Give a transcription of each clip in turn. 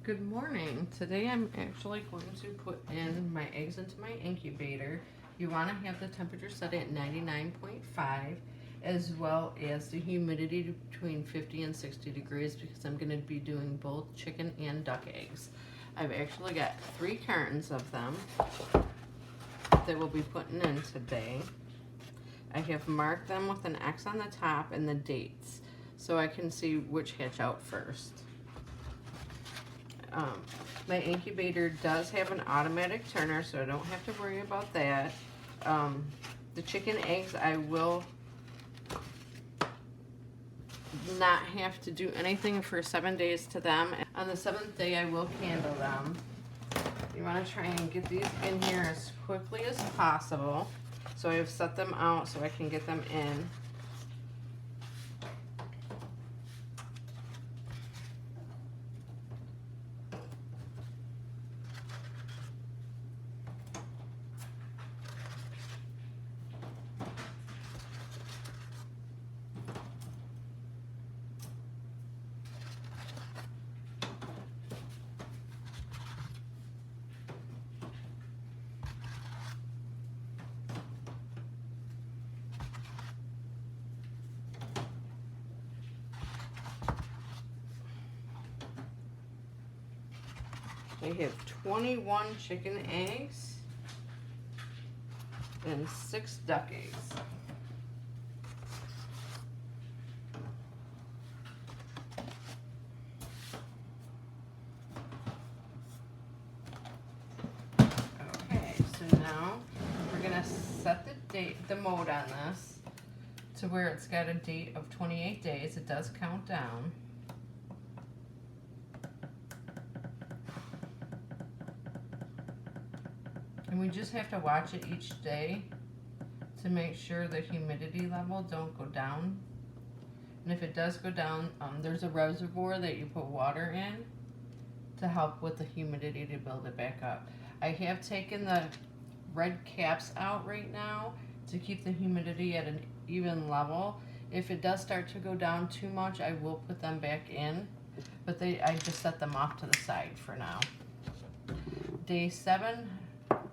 Good morning. Today I'm actually going to put in my eggs into my incubator. You want to have the temperature set at 99.5 as well as the humidity between 50 and 60 degrees because I'm going to be doing both chicken and duck eggs. I've actually got 3 cartons of them that we'll be putting in today. I have marked them with an X on the top and the dates so I can see which hatch out first. My incubator does have an automatic turner, so I don't have to worry about that. The chicken eggs, I will not have to do anything for 7 days to them. On the 7th day, I will candle them. You want to try and get these in here as quickly as possible. So I've set them out so I can get them in. I have 21 chicken eggs and 6 duck eggs. Okay, so now we're gonna set the mode on this to where it's got a date of 28 days. It does count down. And we just have to watch it each day to make sure the humidity level don't go down. And if it does go down, there's a reservoir that you put water in to help with the humidity to build it back up. I have taken the red caps out right now to keep the humidity at an even level. If it does start to go down too much, I will put them back in, but I just set them off to the side for now. Day 7,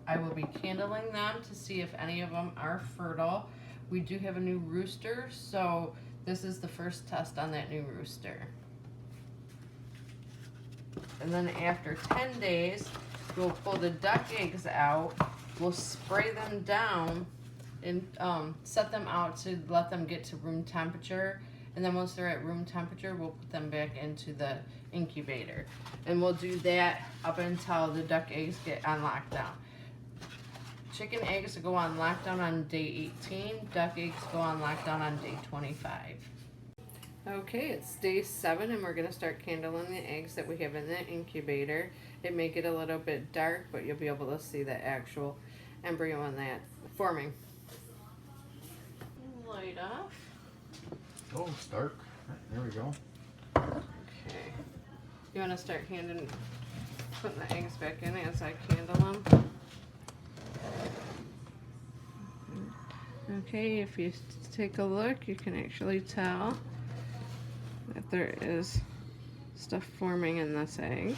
I will be candling them to see if any of them are fertile. We do have a new rooster, so this is the first test on that new rooster. And then after 10 days, we'll pull the duck eggs out, we'll spray them down and set them out to let them get to room temperature. And then once they're at room temperature, we'll put them back into the incubator. And we'll do that up until the duck eggs get on lockdown. Chicken eggs go on lockdown on day 18. Duck eggs go on lockdown on day 25. Okay, it's day 7 and we're going to start candling the eggs that we have in the incubator. It may get a little bit dark, but you'll be able to see the actual embryo in that forming. Light off. Oh, it's dark. There we go. Okay. You want to start putting the eggs back in as I candle them? Okay, if you take a look, you can actually tell that there is stuff forming in this egg.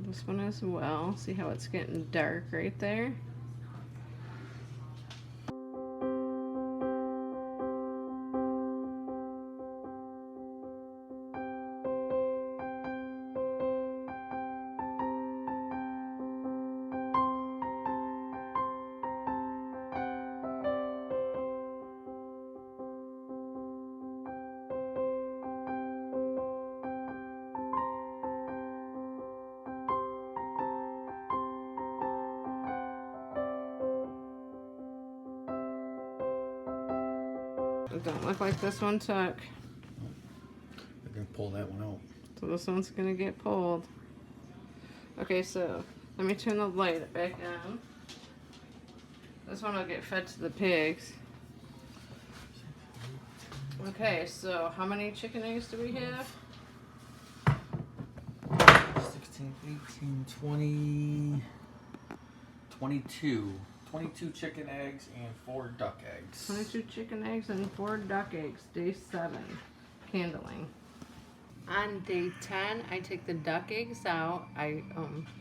This one as well. See how it's getting dark right there? It don't look like this one took. I'm gonna pull that one out. So this one's gonna get pulled. Okay, so let me turn the light back on. This one will get fed to the pigs. Okay, so how many chicken eggs do we have? 16, 18, 20, 22. 22 chicken eggs and 4 duck eggs. 22 chicken eggs and 4 duck eggs. Day 7. Candling. On day 10, I take the duck eggs out. I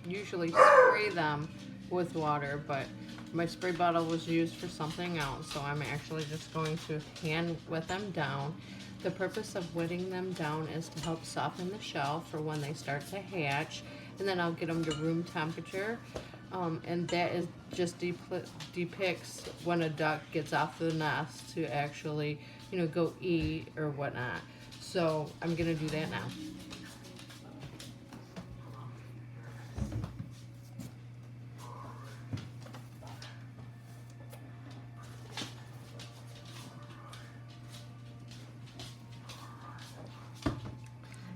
usually spray them with water, but my spray bottle was used for something else, so I'm actually just going to hand wet them down. The purpose of wetting them down is to help soften the shell for when they start to hatch, and then I'll get them to room temperature. And that is just depicts when a duck gets off the nest to actually, go eat or whatnot. So I'm gonna do that now.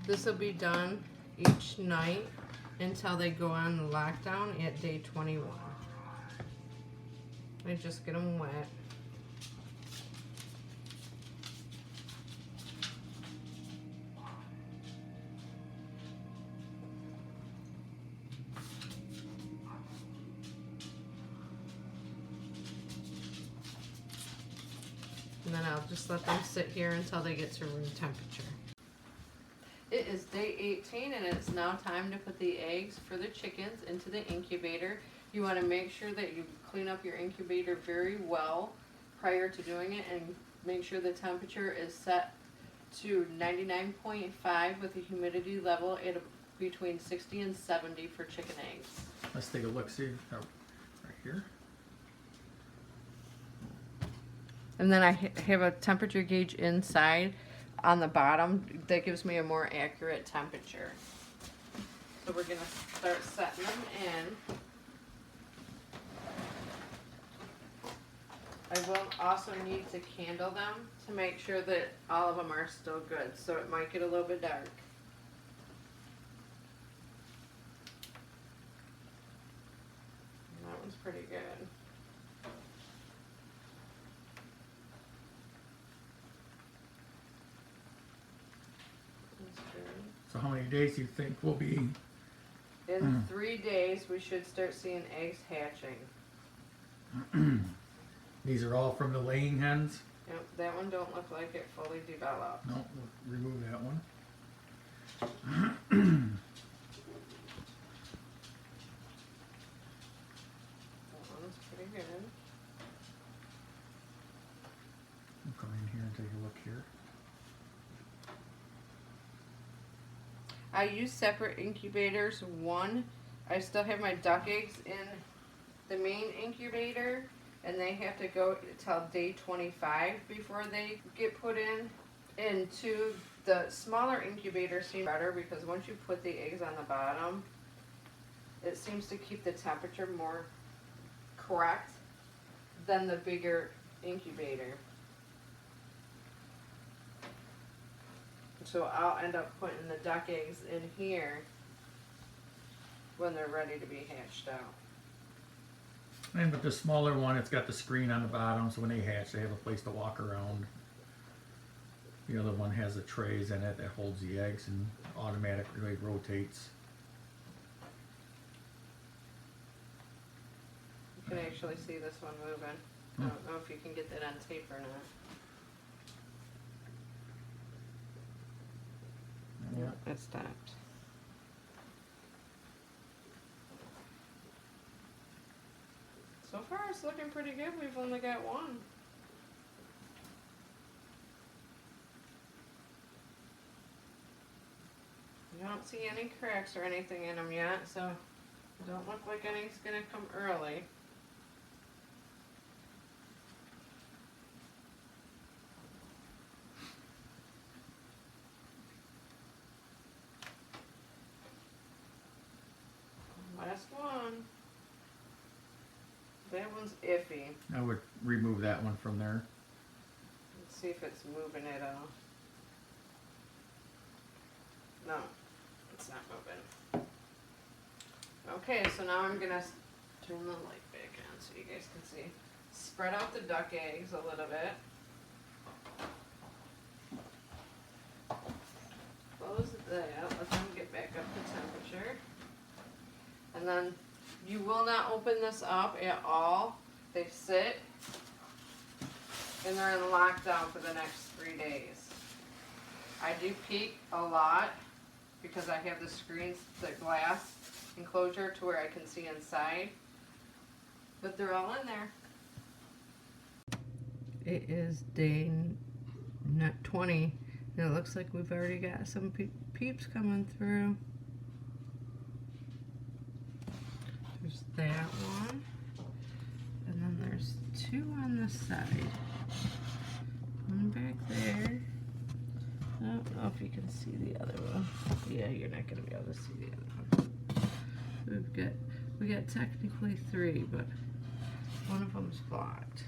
This will be done each night until they go on the lockdown at day 21. I just get them wet. And then I'll just let them sit here until they get to room temperature. It is day 18 and it's now time to put the eggs for the chickens into the incubator. You want to make sure that you clean up your incubator very well prior to doing it, and make sure the temperature is set to 99.5 with a humidity level at between 60 and 70 for chicken eggs. Let's take a look, see, right here. And then I have a temperature gauge inside on the bottom that gives me a more accurate temperature. So we're going to start setting them in. I will also need to candle them to make sure that all of them are still good. So it might get a little bit dark. That one's pretty good. So how many days do you think will be? In 3 days, we should start seeing eggs hatching. These are all from the laying hens? Yep, that one don't look like it fully developed. No, we'll remove that one. That one's pretty good. We'll come in here and take a look here. I use separate incubators. One, I still have my duck eggs in the main incubator, and they have to go till day 25 before they get put in. And two, the smaller incubator seems better because once you put the eggs on the bottom, it seems to keep the temperature more correct than the bigger incubator. So I'll end up putting the duck eggs in here when they're ready to be hatched out. And with the smaller one, it's got the screen on the bottom, so when they hatch, they have a place to walk around. The other one has the trays in it that holds the eggs and automatically rotates. You can actually see this one moving. I don't know if you can get that on tape or not. Yeah, it stopped. So far it's looking pretty good. We've only got one. I don't see any cracks or anything in them yet, so it don't look like anything's gonna come early. Last one. That one's iffy. I would remove that one from there. Let's see if it's moving at all. No, it's not moving. Okay, so now I'm gonna turn the light back on so you guys can see. Spread out the duck eggs a little bit. Close that, let them get back up to temperature. And then you will not open this up at all. They sit and they're in lockdown for the next 3 days. I do peek a lot because I have the screens, the glass enclosure to where I can see inside. But they're all in there. It is day 20, and it looks like we've already got some peeps coming through. There's that one, and then there's 2 on the side. One back there. I don't know if you can see the other one. Yeah, you're not going to be able to see the other one. We got technically 3, but one of them's blocked.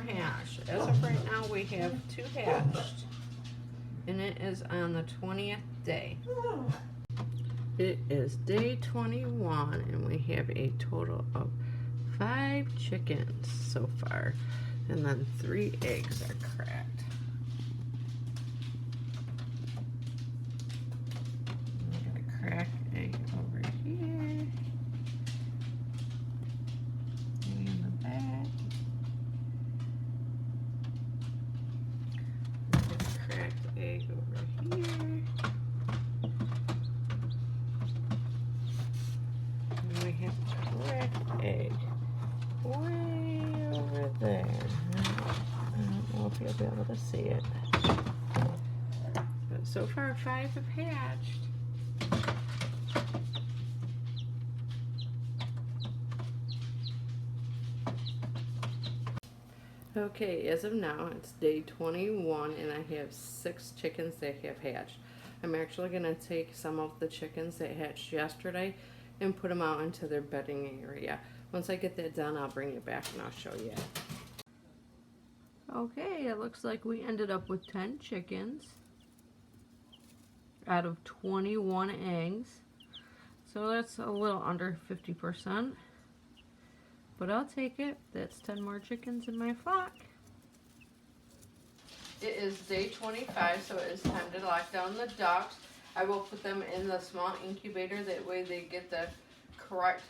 Hash. As of right now, we have 2 hatched, and it is on the 20th day. It is day 21, and we have a total of 5 chickens so far, and then 3 eggs are cracked. We got a cracked egg over here, in the back. Egg over here. And we have a cracked egg way over there. I don't know if you'll be able to see it. But so far 5 have hatched. Okay, as of now, it's day 21, and I have 6 chickens that have hatched. I'm actually going to take some of the chickens that hatched yesterday and put them out into their bedding area. Once I get that done, I'll bring you back and I'll show you. Okay, it looks like we ended up with 10 chickens out of 21 eggs. So that's a little under 50%. But I'll take it. That's 10 more chickens in my flock. It is day 25, so it is time to lock down the ducks. I will put them in the small incubator. That way they get the correct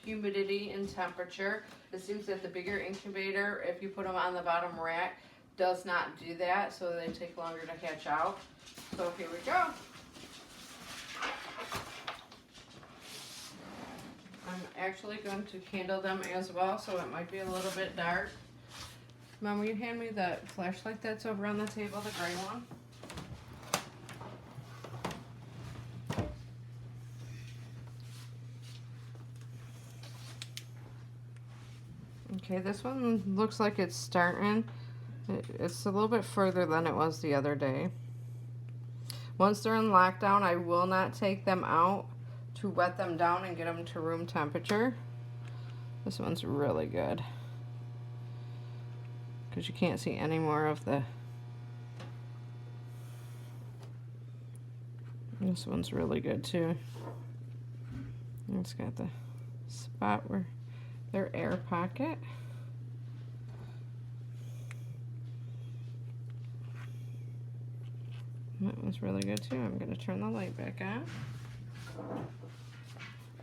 humidity and temperature. It seems that the bigger incubator, if you put them on the bottom rack, does not do that, so they take longer to hatch out. So here we go. I'm actually going to candle them as well, so it might be a little bit dark. Mom, will you hand me the flashlight that's over on the table, the gray one? Okay, this one looks like it's starting. It's a little bit further than it was the other day. Once they're in lockdown, I will not take them out to wet them down and get them to room temperature. This one's really good, because you can't see any more of the... This one's really good too. It's got the spot where their air pocket. That one's really good too. I'm going to turn the light back on.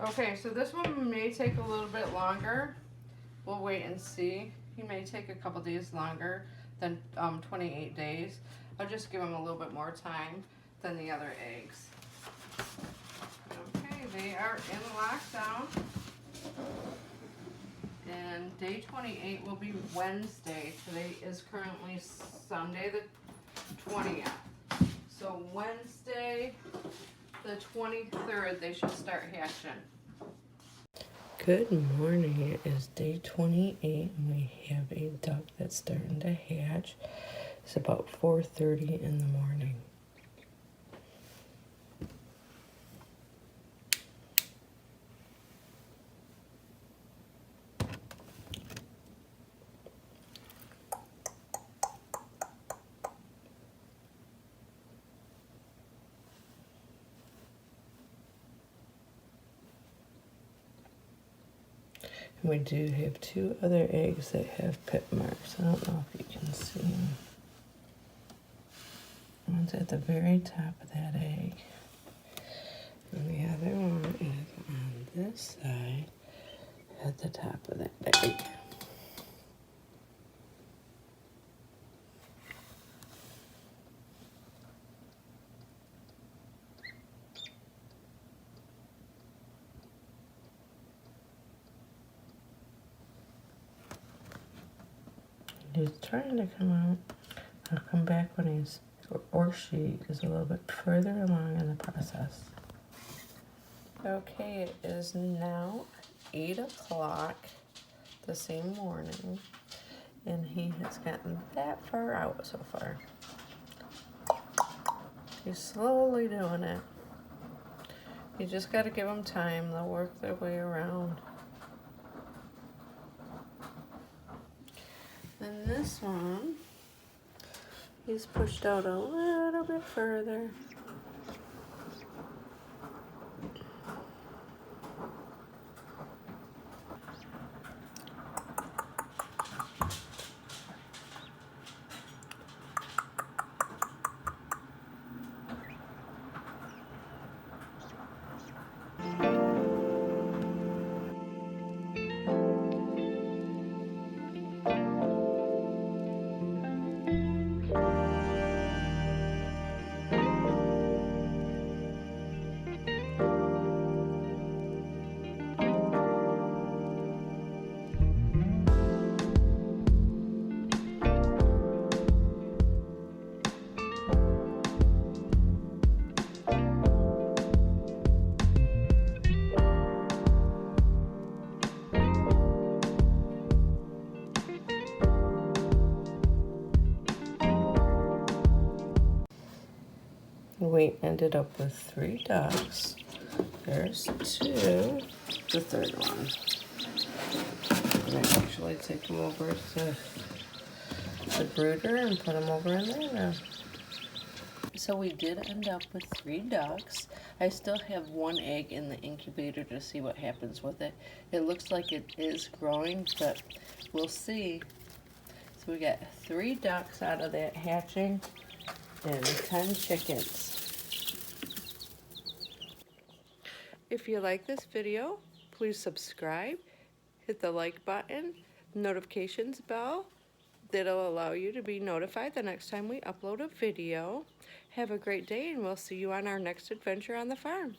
Okay, so this one may take a little bit longer. We'll wait and see. He may take a couple days longer than 28 days. I'll just give him a little bit more time than the other eggs. Okay, they are in lockdown. And day 28 will be Wednesday. Today is currently Sunday the 20th. So Wednesday the 23rd, they should start hatching. Good morning. It is day 28 and we have a duck that's starting to hatch. It's about 4:30 in the morning. We do have two other eggs that have pit marks. I don't know if you can see them. One's at the very top of that egg. And the other one is on this side at the top of that egg. He's trying to come out. I'll come back when he's, or she is a little bit further along in the process. Okay, it is now 8 o'clock the same morning, and he has gotten that far out so far. He's slowly doing it. You just got to give them time. They'll work their way around. And this one, he's pushed out a little bit further. we ended up with 3 ducks. There's 2. The third one. And I actually take them over to the brooder and put them over in there now. So we did end up with 3 ducks. I still have 1 egg in the incubator to see what happens with it. It looks like it is growing, but we'll see. So we got 3 ducks out of that hatching and 10 chickens. If you like this video, please subscribe, hit the like button, notifications bell. That'll allow you to be notified the next time we upload a video. Have a great day, and we'll see you on our next adventure on the farm.